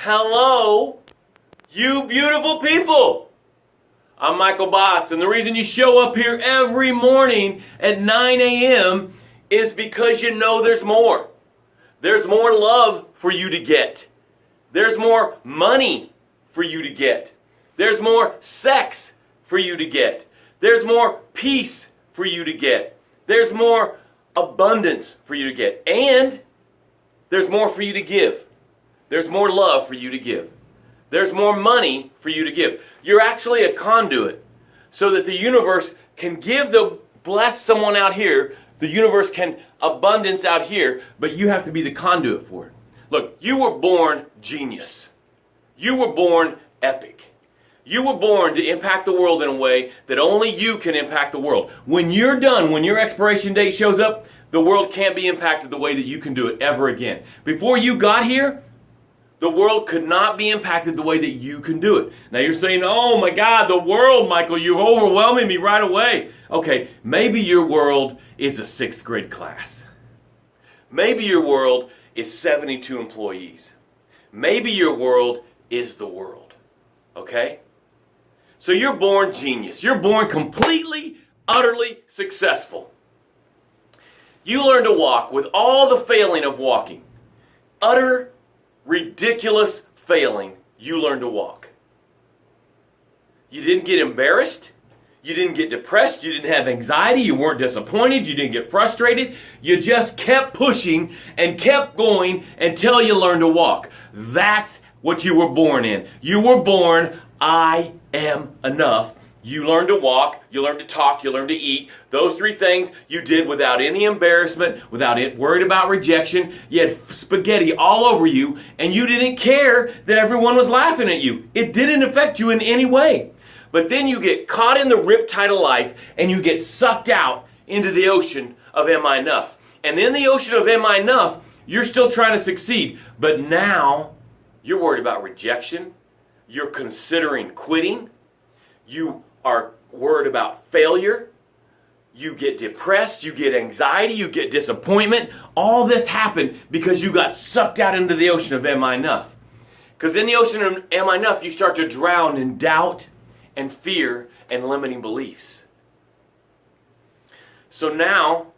Hello, you beautiful people. I'm Michael Botts, and the reason you show up here every morning at 9 a.m. is because you know there's more. There's more love for you to get. There's more money for you to get. There's more sex for you to get. There's more peace for you to get. There's more abundance for you to get. And there's more for you to give. There's more love for you to give. There's more money for you to give. You're actually a conduit so that the universe can bless someone out here. The universe can abundance out here, but you have to be the conduit for it. Look, you were born genius. You were born epic. You were born to impact the world in a way that only you can impact the world. When you're done, when your expiration date shows up, the world can't be impacted the way that you can do it ever again. Before you got here, the world could not be impacted the way that you can do it. Now you're saying, oh my God, the world, Michael, you're overwhelming me right away. Okay, maybe your world is a 6th grade class. Maybe your world is 72 employees. Maybe your world is the world. Okay? So you're born genius. You're born completely, utterly successful. You learn to walk with all the failing of walking. Utter, ridiculous failing, you learn to walk. You didn't get embarrassed. You didn't get depressed. You didn't have anxiety. You weren't disappointed. You didn't get frustrated. You just kept pushing and kept going until you learned to walk. That's what you were born in. You were born, I am enough. You learned to walk, you learned to talk, you learned to eat. Those 3 things you did without any embarrassment, without it worried about rejection. You had spaghetti all over you, and you didn't care that everyone was laughing at you. It didn't affect you in any way. But then you get caught in the riptide of life, and you get sucked out into the ocean of am I enough? And in the ocean of am I enough, you're still trying to succeed. But now, you're worried about rejection. You're considering quitting. You are worried about failure. You get depressed. You get anxiety. You get disappointment. All this happened because you got sucked out into the ocean of am I enough? Because in the ocean of am I enough, you start to drown in doubt and fear and limiting beliefs. So now,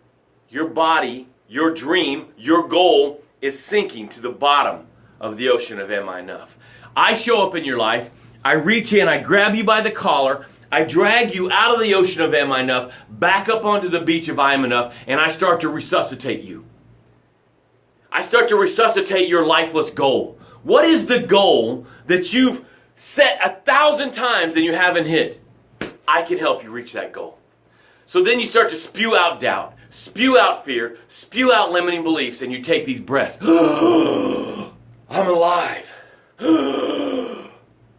your body, your dream, your goal is sinking to the bottom of the ocean of am I enough? I show up in your life, I reach in, I grab you by the collar, I drag you out of the ocean of am I enough, back up onto the beach of I am enough, and I start to resuscitate you. I start to resuscitate your lifeless goal. What is the goal that you've set 1,000 times and you haven't hit? I can help you reach that goal. So then you start to spew out doubt, spew out fear, spew out limiting beliefs, and you take these breaths. I'm alive.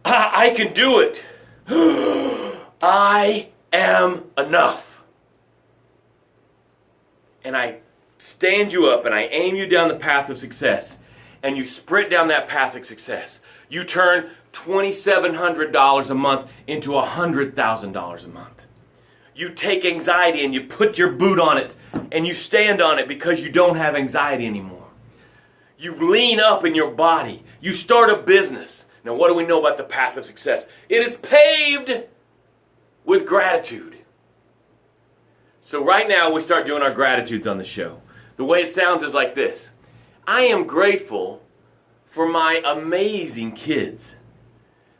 I can do it. I am enough. And I stand you up and I aim you down the path of success. And you sprint down that path of success. You turn $2,700 a month into $100,000 a month. You take anxiety and you put your boot on it and you stand on it because you don't have anxiety anymore. You lean up in your body. You start a business. Now, what do we know about the path of success? It is paved with gratitude. So right now, we start doing our gratitudes on the show. The way it sounds is like this. I am grateful for my amazing kids.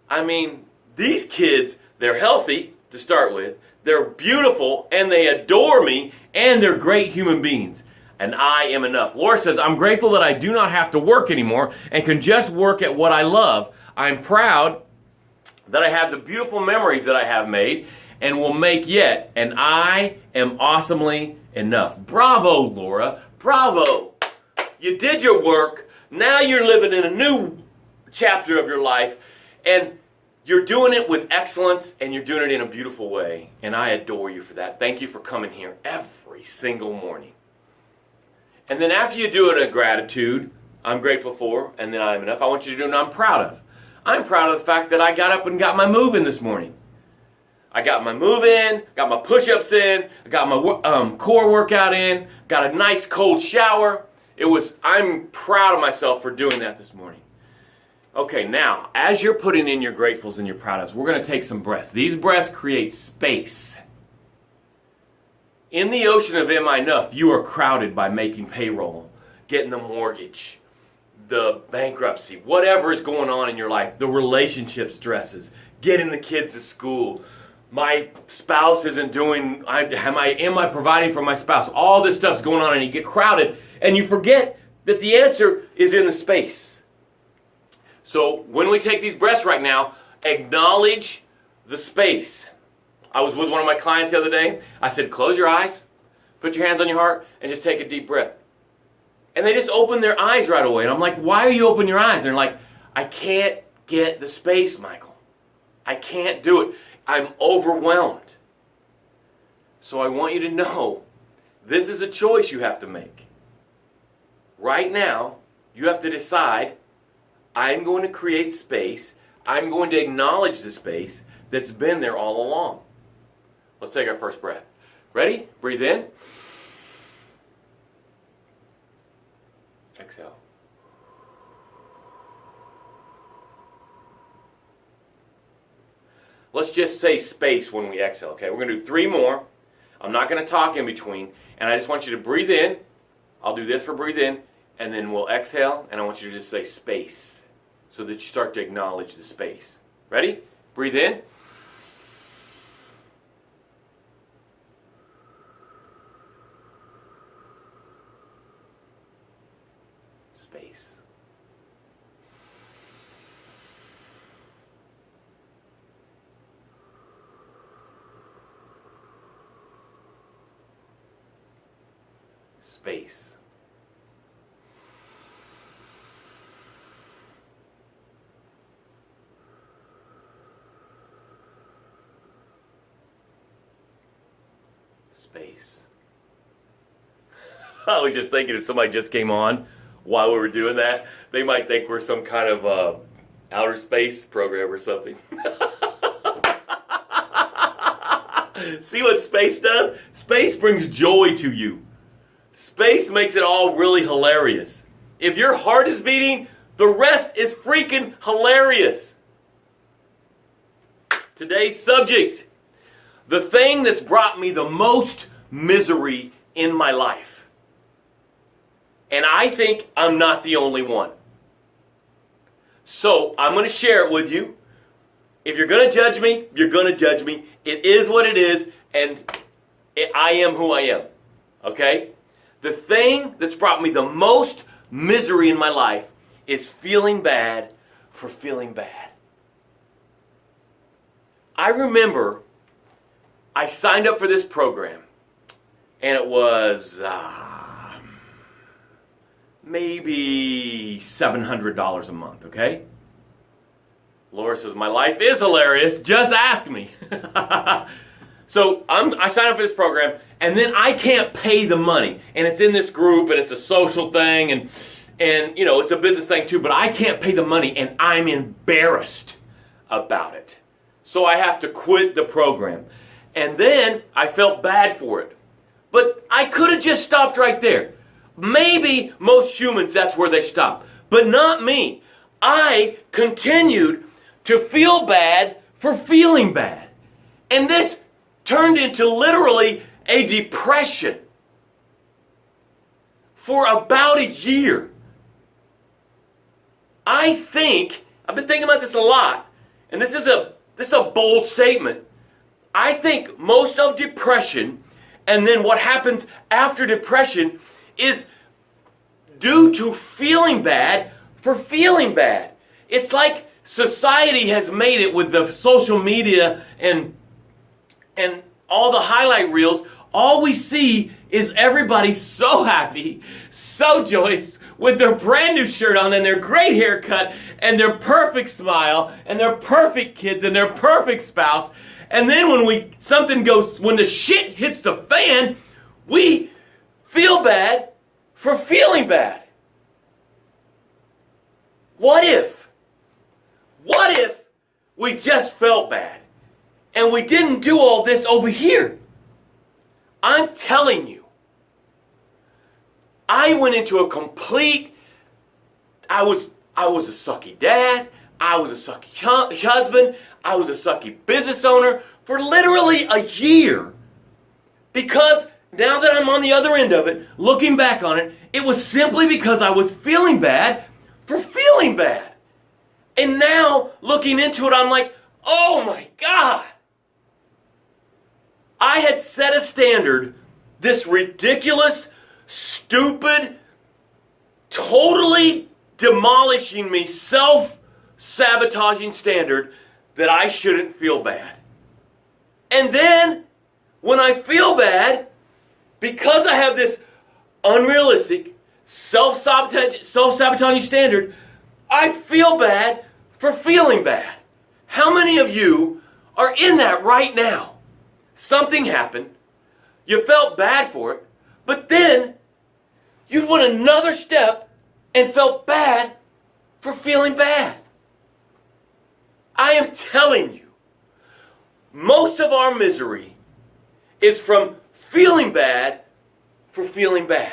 I mean, these kids, they're healthy to start with. They're beautiful, and they adore me, and they're great human beings. And I am enough. Laura says, I'm grateful that I do not have to work anymore and can just work at what I love. I'm proud that I have the beautiful memories that I have made and will make yet. And I am awesomely enough. Bravo, Laura. Bravo. You did your work. Now you're living in a new chapter of your life. And you're doing it with excellence and you're doing it in a beautiful way. And I adore you for that. Thank you for coming here every single morning. And then after you do it a gratitude, I'm grateful for, and then I'm enough, I want you to do it I'm proud of. I'm proud of the fact that I got up and got my move in this morning. I got my move in, got my push-ups in, I got my core workout in, got a nice cold shower. I'm proud of myself for doing that this morning. Okay, now, as you're putting in your gratefuls and your proud ofs, we're going to take some breaths. These breaths create space. In the ocean of Am I Enough, you are crowded by making payroll, getting the mortgage, the bankruptcy, whatever is going on in your life, the relationship stresses, getting the kids to school. My spouse isn't doing, am I providing for my spouse? All this stuff's going on and you get crowded and you forget that the answer is in the space. So when we take these breaths right now, acknowledge the space. I was with one of my clients the other day. I said, close your eyes, put your hands on your heart, and just take a deep breath. And they just opened their eyes right away. And I'm like, why are you opening your eyes? And they're like, I can't get the space, Michael. I can't do it. I'm overwhelmed. So I want you to know, this is a choice you have to make. Right now, you have to decide, I'm going to create space. I'm going to acknowledge the space that's been there all along. Let's take our first breath. Ready? Breathe in. Exhale. Let's just say space when we exhale, okay? We're going to do 3 more. I'm not going to talk in between. And I just want you to breathe in. I'll do this for breathe in. And then we'll exhale. And I want you to just say space so that you start to acknowledge the space. Ready? Breathe in. Space. Space. Space. I was just thinking if somebody just came on while we were doing that, they might think we're some kind of outer space program or something. See what space does? Space brings joy to you. Space makes it all really hilarious. If your heart is beating, the rest is freaking hilarious. Today's subject, the thing that's brought me the most misery in my life. And I think I'm not the only one. So I'm going to share it with you. If you're going to judge me, you're going to judge me. It is what it is, and I am who I am. Okay? The thing that's brought me the most misery in my life is feeling bad for feeling bad. I remember I signed up for this program, and it was maybe $700 a month, okay? Laura says, my life is hilarious, just ask me. So I signed up for this program, and then I can't pay the money. And it's in this group, and it's a social thing, and you know, it's a business thing too, but I can't pay the money, and I'm embarrassed about it. So I have to quit the program. And then I felt bad for it. But I could have just stopped right there. Maybe most humans, that's where they stop. But not me. I continued to feel bad for feeling bad. And this turned into literally a depression for about a year. I think, I've been thinking about this a lot, and this is a bold statement. I think most of depression, and then what happens after depression, is due to feeling bad for feeling bad. It's like society has made it with the social media and all the highlight reels. All we see is everybody so happy, so joyous, with their brand new shirt on and their great haircut and their perfect smile and their perfect kids and their perfect spouse. And then when when the shit hits the fan, we feel bad for feeling bad. What if we just felt bad and we didn't do all this over here? I'm telling you, I went into I was I was a sucky dad. I was a sucky husband. I was a sucky business owner for literally a year. Because now that I'm on the other end of it, looking back on it, it was simply because I was feeling bad for feeling bad. And now, looking into it, I'm like, oh my God. I had set a standard, this ridiculous, stupid, totally demolishing me, self-sabotaging standard that I shouldn't feel bad. And then, when I feel bad, because I have this unrealistic, self-sabotaging standard, I feel bad for feeling bad. How many of you are in that right now? Something happened, you felt bad for it, but then you went another step and felt bad for feeling bad. I am telling you, most of our misery is from feeling bad for feeling bad.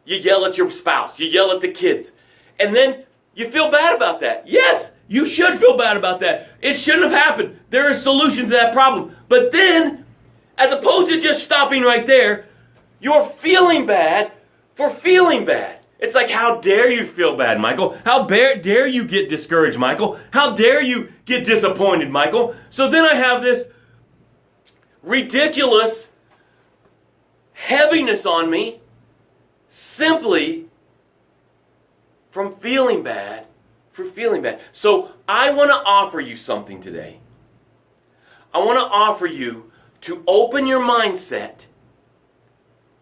You yell at your spouse, you yell at the kids, and then you feel bad about that. Yes, you should feel bad about that. It shouldn't have happened. There are solutions to that problem. But then, as opposed to just stopping right there, you're feeling bad for feeling bad. It's like, how dare you feel bad, Michael? How dare you get discouraged, Michael? How dare you get disappointed, Michael? So then I have this ridiculous heaviness on me simply from feeling bad for feeling bad. So I want to offer you something today. I want to offer you to open your mindset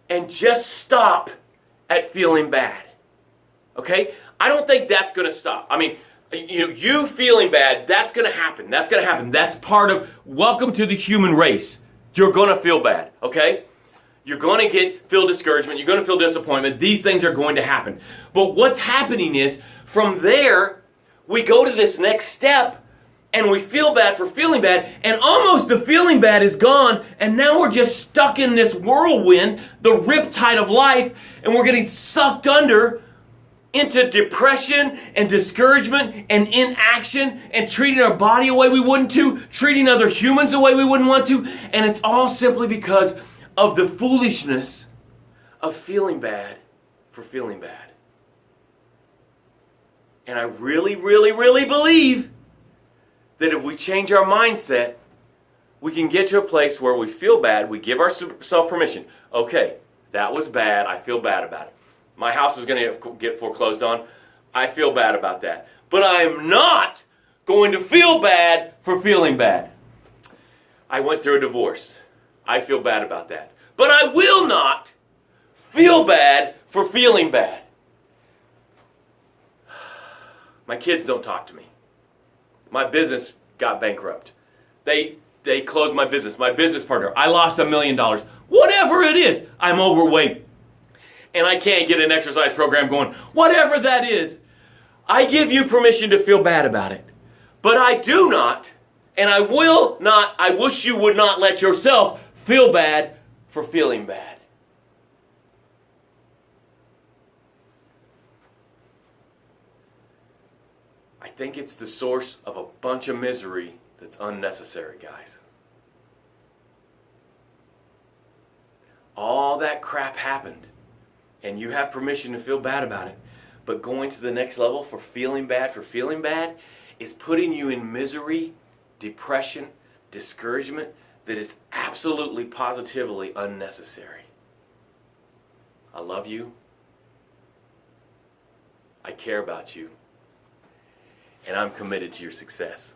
and just stop at feeling bad. Okay? I don't think that's going to stop. I mean, you feeling bad, that's going to happen. That's going to happen. That's part of, welcome to the human race. You're going to feel bad, okay? You're going to feel discouragement. You're going to feel disappointment. These things are going to happen. But what's happening is, from there, we go to this next step, and we feel bad for feeling bad, and almost the feeling bad is gone, and now we're just stuck in this whirlwind, the riptide of life, and we're getting sucked under into depression and discouragement and inaction and treating our body the way we wouldn't to, treating other humans the way we wouldn't want to, and it's all simply because of the foolishness of feeling bad for feeling bad. And I really, really, really believe that if we change our mindset, we can get to a place where we feel bad, we give ourselves permission. Okay, that was bad, I feel bad about it. My house is going to get foreclosed on. I feel bad about that. But I am not going to feel bad for feeling bad. I went through a divorce. I feel bad about that. But I will not feel bad for feeling bad. My kids don't talk to me. My business got bankrupt. They closed my business. My business partner, I lost $1 million. Whatever it is, I'm overweight. And I can't get an exercise program going. Whatever that is, I give you permission to feel bad about it. But I do not, and I will not, I wish you would not let yourself feel bad for feeling bad. I think it's the source of a bunch of misery that's unnecessary, guys. All that crap happened, and you have permission to feel bad about it. But going to the next level for feeling bad is putting you in misery, depression, discouragement that is absolutely, positively unnecessary. I love you. I care about you. And I'm committed to your success.